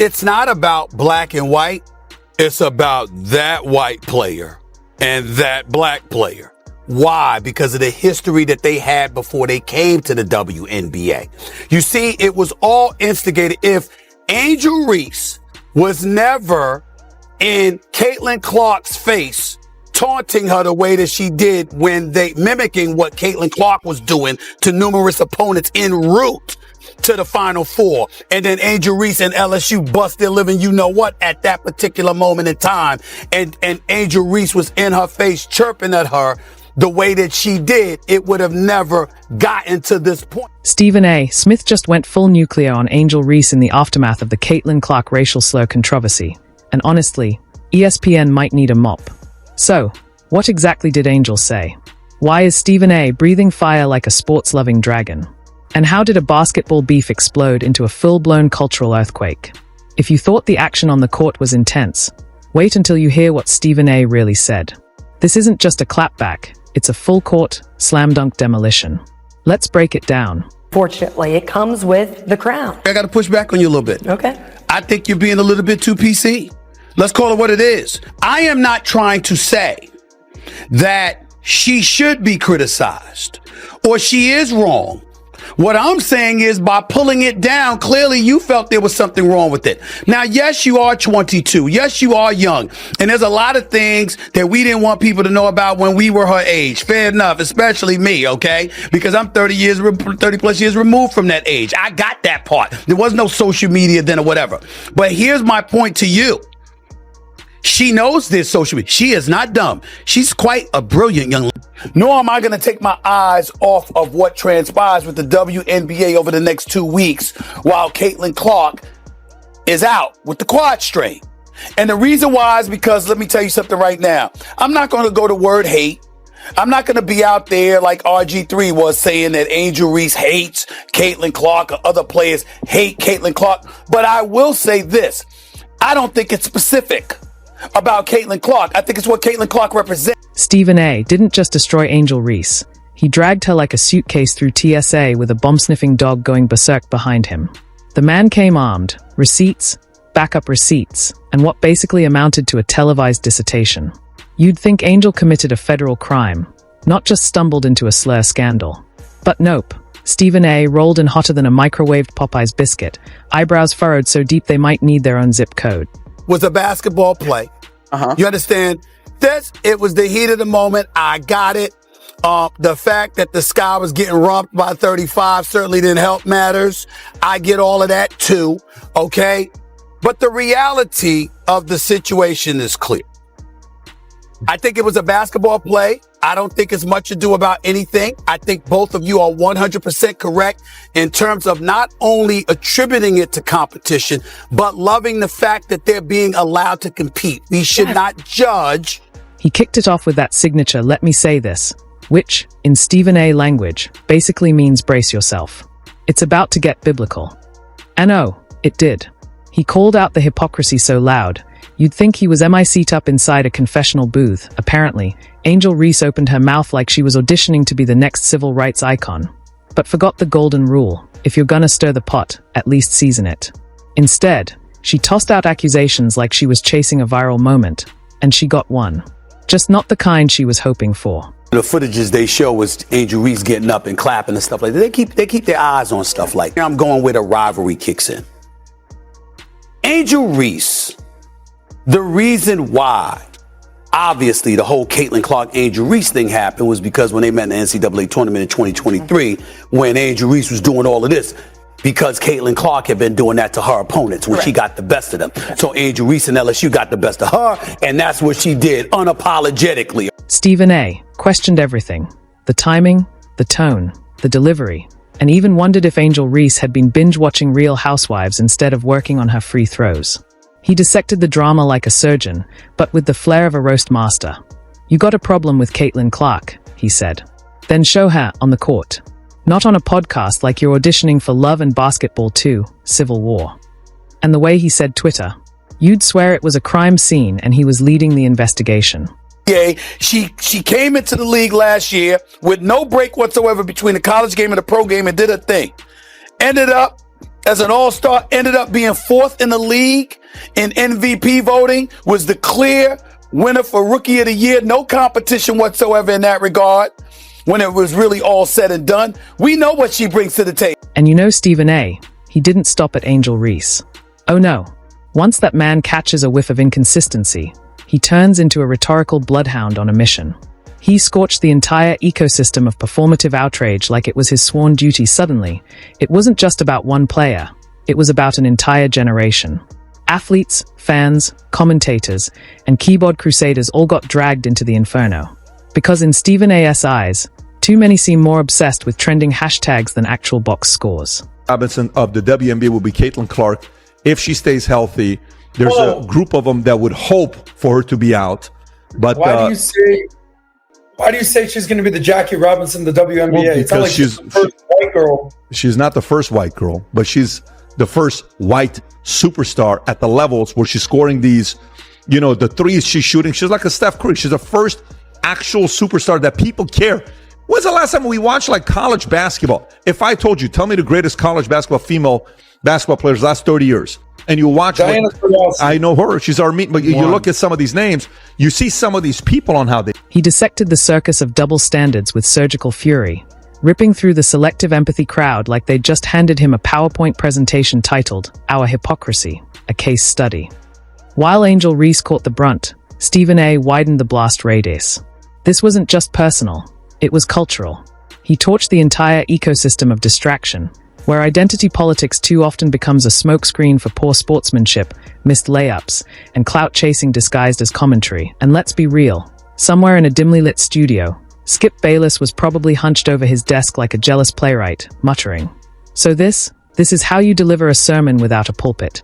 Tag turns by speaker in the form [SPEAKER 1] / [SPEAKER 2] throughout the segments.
[SPEAKER 1] It's not about black and white. It's about that white player and that black player. Why? Because of the history that they had before they came to the WNBA. You see, it was all instigated. If Angel Reese was never in Caitlin Clark's face, taunting her the way that she did when they mimicking what Caitlin Clark was doing to numerous opponents en route to the Final Four. And then Angel Reese and LSU bust their living, you know what, at that particular moment in time. And Angel Reese was in her face chirping at her the way that she did. It would have never gotten to this point.
[SPEAKER 2] Stephen A. Smith just went full nuclear on Angel Reese in the aftermath of the Caitlin Clark racial slur controversy. And honestly, ESPN might need a mop. So, what exactly did Angel say? Why is Stephen A. breathing fire like a sports-loving dragon? And how did a basketball beef explode into a full-blown cultural earthquake? If you thought the action on the court was intense, wait until you hear what Stephen A. really said. This isn't just a clapback, it's a full-court, slam-dunk demolition. Let's break it down.
[SPEAKER 3] Fortunately, it comes with the crown.
[SPEAKER 1] I got to push back on you a little bit.
[SPEAKER 3] Okay.
[SPEAKER 1] I think you're being a little bit too PC. Let's call it what it is. I am not trying to say that she should be criticized or she is wrong. What I'm saying is by pulling it down, clearly you felt there was something wrong with it. Now, yes, you are 22. Yes, you are young. And there's a lot of things that we didn't want people to know about when we were her age. Fair enough, especially me, okay? Because I'm 30 plus years removed from that age. I got that part. There was no social media then or whatever. But here's my point to you. She knows this social media. She is not dumb. She's quite a brilliant young lady. Nor am I going to take my eyes off of what transpires with the WNBA over the next 2 weeks while Caitlin Clark is out with the quad strain. And the reason why is because, let me tell you something right now. I'm not going to go to word hate. I'm not going to be out there like RG3 was saying that Angel Reese hates Caitlin Clark or other players hate Caitlin Clark. But I will say this. I don't think it's specific about Caitlin Clark. I think it's what Caitlin Clark represents.
[SPEAKER 2] Stephen A. didn't just destroy Angel Reese. He dragged her like a suitcase through TSA with a bomb-sniffing dog going berserk behind him. The man came armed, receipts, backup receipts, and what basically amounted to a televised dissertation. You'd think Angel committed a federal crime, not just stumbled into a slur scandal. But nope. Stephen A. rolled in hotter than a microwaved Popeye's biscuit, eyebrows furrowed so deep they might need their own zip code.
[SPEAKER 1] Was a basketball play. You understand? It was the heat of the moment. I got it. The fact that the sky was getting romped by 35 certainly didn't help matters. I get all of that too. Okay. But the reality of the situation is clear. I think it was a basketball play. I don't think it's much ado about anything. I think both of you are 100% correct in terms of not only attributing it to competition, but loving the fact that they're being allowed to compete. We should not judge.
[SPEAKER 2] He kicked it off with that signature, "Let me say this," which, in Stephen A. language, basically means brace yourself. It's about to get biblical. And oh, it did. He called out the hypocrisy so loud, you'd think he was MIC'd up inside a confessional booth. Apparently, Angel Reese opened her mouth like she was auditioning to be the next civil rights icon, but forgot the golden rule: if you're gonna stir the pot, at least season it. Instead, she tossed out accusations like she was chasing a viral moment, and she got one. Just not the kind she was hoping for.
[SPEAKER 1] The footages they show was Angel Reese getting up and clapping and stuff like that. They keep their eyes on stuff like that. I'm going where the rivalry kicks in. Angel Reese, the reason why, obviously, the whole Caitlin Clark Angel Reese thing happened was because when they met in the NCAA tournament in 2023, when Angel Reese was doing all of this, because Caitlin Clark had been doing that to her opponents when she got the best of them. So Angel Reese and LSU got the best of her, and that's what she did unapologetically.
[SPEAKER 2] Stephen A. questioned everything: the timing, the tone, the delivery, and even wondered if Angel Reese had been binge-watching Real Housewives instead of working on her free throws. He dissected the drama like a surgeon, but with the flair of a roast master. "You got a problem with Caitlin Clark," he said. "Then show her on the court. Not on a podcast like you're auditioning for Love and Basketball 2, Civil War." And the way he said Twitter, you'd swear it was a crime scene and he was leading the investigation.
[SPEAKER 1] Yeah, she came into the league last year with no break whatsoever between the college game and the pro game and did her thing. Ended up as an all-star, ended up being 4th in the league in MVP voting, was the clear winner for Rookie of the Year. No competition whatsoever in that regard when it was really all said and done. We know what she brings to the table.
[SPEAKER 2] And you know Stephen A., he didn't stop at Angel Reese. Oh no. Once that man catches a whiff of inconsistency, he turns into a rhetorical bloodhound on a mission. He scorched the entire ecosystem of performative outrage like it was his sworn duty. Suddenly, it wasn't just about one player, it was about an entire generation. Athletes, fans, commentators, and keyboard crusaders all got dragged into the inferno. Because in Stephen A.'s eyes, too many seem more obsessed with trending hashtags than actual box scores.
[SPEAKER 4] Robinson of the WNBA will be Caitlin Clark if she stays healthy. There's a group of them that would hope for her to be out. But
[SPEAKER 5] why do you say she's going to be the Jackie Robinson of the WNBA?
[SPEAKER 4] Well,
[SPEAKER 5] it's not like she's the first white girl.
[SPEAKER 4] She's not the first white girl, but she's the first white superstar at the levels where she's scoring these, the threes she's shooting. She's like a Steph Curry. She's the first actual superstar that people care. When's the last time we watched like college basketball? If I told you, tell me the greatest college basketball female basketball players last 30 years, and you watch, I know her, she's Armenian, but you look at some of these names, you see some of these people on how they...
[SPEAKER 2] He dissected the circus of double standards with surgical fury, ripping through the selective empathy crowd like they'd just handed him a PowerPoint presentation titled, Our Hypocrisy, a Case Study. While Angel Reese caught the brunt, Stephen A. widened the blast radius. This wasn't just personal, it was cultural. He torched the entire ecosystem of distraction, where identity politics too often becomes a smokescreen for poor sportsmanship, missed layups, and clout chasing disguised as commentary. And let's be real, somewhere in a dimly lit studio, Skip Bayless was probably hunched over his desk like a jealous playwright, muttering, "So this is how you deliver a sermon without a pulpit."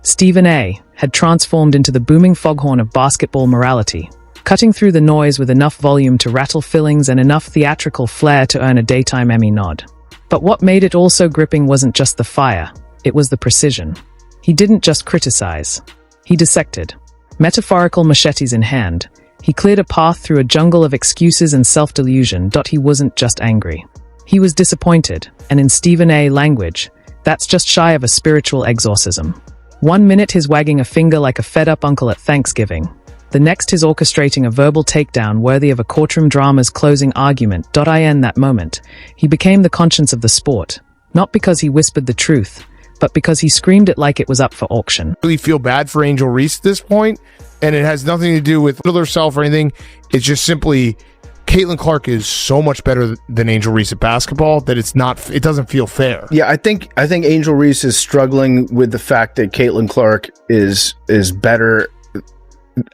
[SPEAKER 2] Stephen A. had transformed into the booming foghorn of basketball morality, cutting through the noise with enough volume to rattle fillings and enough theatrical flair to earn a daytime Emmy nod. But what made it all so gripping wasn't just the fire, it was the precision. He didn't just criticize. He dissected. Metaphorical machetes in hand, he cleared a path through a jungle of excuses and self-delusion. He wasn't just angry. He was disappointed, and in Stephen A. language, that's just shy of a spiritual exorcism. 1 minute he's wagging a finger like a fed-up uncle at Thanksgiving. The next he's orchestrating a verbal takedown worthy of a courtroom drama's closing argument. In that moment, he became the conscience of the sport, not because he whispered the truth, but because he screamed it like it was up for auction.
[SPEAKER 6] I really feel bad for Angel Reese at this point, and it has nothing to do with herself or anything. It's just simply Caitlin Clark is so much better than Angel Reese at basketball that it doesn't feel fair.
[SPEAKER 7] Yeah, I think Angel Reese is struggling with the fact that Caitlin Clark is better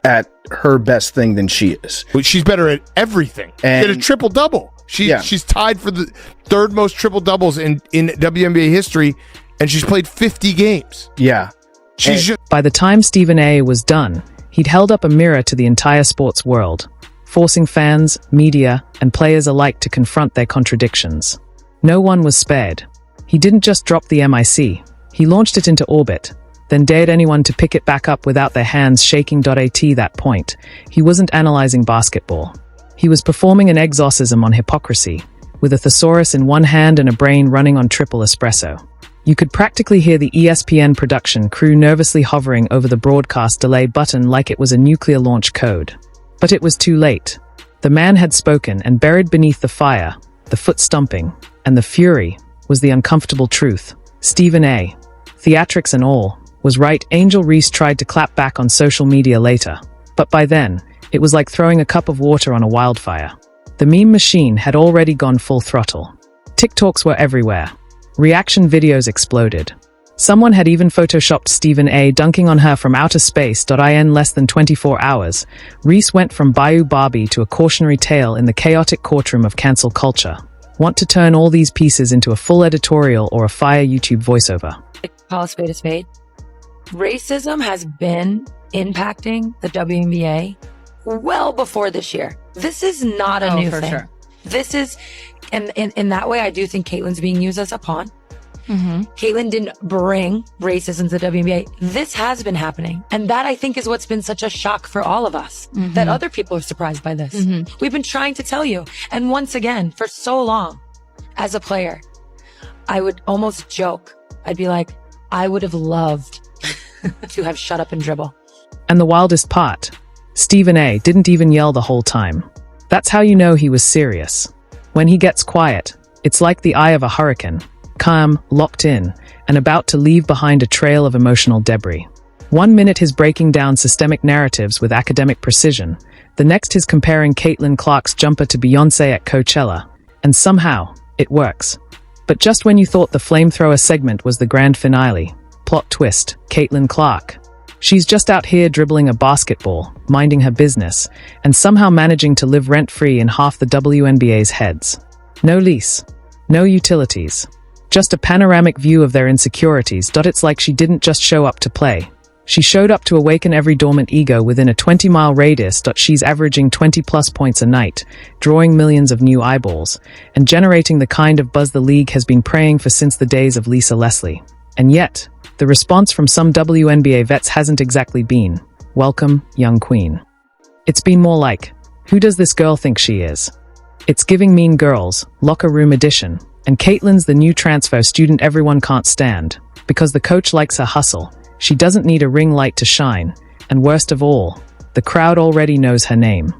[SPEAKER 7] at her best thing than she is.
[SPEAKER 6] She's better at everything. And she had a triple-double. She's tied for the third most triple-doubles in WNBA history, and she's played 50 games.
[SPEAKER 7] Yeah.
[SPEAKER 2] By the time Stephen A. was done, he'd held up a mirror to the entire sports world, forcing fans, media, and players alike to confront their contradictions. No one was spared. He didn't just drop the MIC, he launched it into orbit, then dared anyone to pick it back up without their hands shaking. At that point, he wasn't analyzing basketball. He was performing an exorcism on hypocrisy, with a thesaurus in one hand and a brain running on triple espresso. You could practically hear the ESPN production crew nervously hovering over the broadcast delay button like it was a nuclear launch code. But it was too late. The man had spoken, and buried beneath the fire, the foot stumping, and the fury, was the uncomfortable truth. Stephen A., theatrics and all, was right. Angel Reese tried to clap back on social media later, but by then, it was like throwing a cup of water on a wildfire. The meme machine had already gone full throttle. TikToks were everywhere. Reaction videos exploded. Someone had even photoshopped Stephen A. dunking on her from outer space. In less than 24 hours, Reese went from Bayou Barbie to a cautionary tale in the chaotic courtroom of cancel culture. Want to turn all these pieces into a full editorial or a fire YouTube voiceover?
[SPEAKER 3] Call a spade a spade. Racism has been impacting the WNBA well before this year. This is not a new thing. Sure. This is, and in that way, I do think Caitlin's being used as a pawn. Mm-hmm. Caitlin didn't bring racism to the WNBA. This has been happening. And that, I think, is what's been such a shock for all of us, that other people are surprised by this. We've been trying to tell you. And once again, for so long, as a player, I would almost joke I'd be like, I would have loved to have shut up and dribble.
[SPEAKER 2] And the wildest part, Stephen A. didn't even yell the whole time. That's how you know he was serious. When he gets quiet, it's like the eye of a hurricane, calm, locked in, and about to leave behind a trail of emotional debris. 1 minute he's breaking down systemic narratives with academic precision, the next he's comparing Caitlin Clark's jumper to Beyoncé at Coachella, and somehow, it works. But just when you thought the flamethrower segment was the grand finale, plot twist, Caitlin Clark. She's just out here dribbling a basketball, minding her business, and somehow managing to live rent-free in half the WNBA's heads. No lease, no utilities, just a panoramic view of their insecurities. It's like she didn't just show up to play. She showed up to awaken every dormant ego within a 20-mile radius. She's averaging 20-plus points a night, drawing millions of new eyeballs, and generating the kind of buzz the league has been praying for since the days of Lisa Leslie. And yet, the response from some WNBA vets hasn't exactly been, "Welcome, young queen." It's been more like, "Who does this girl think she is?" It's giving Mean Girls, locker room edition, and Caitlin's the new transfer student everyone can't stand, because the coach likes her hustle. She doesn't need a ring light to shine, and worst of all, the crowd already knows her name.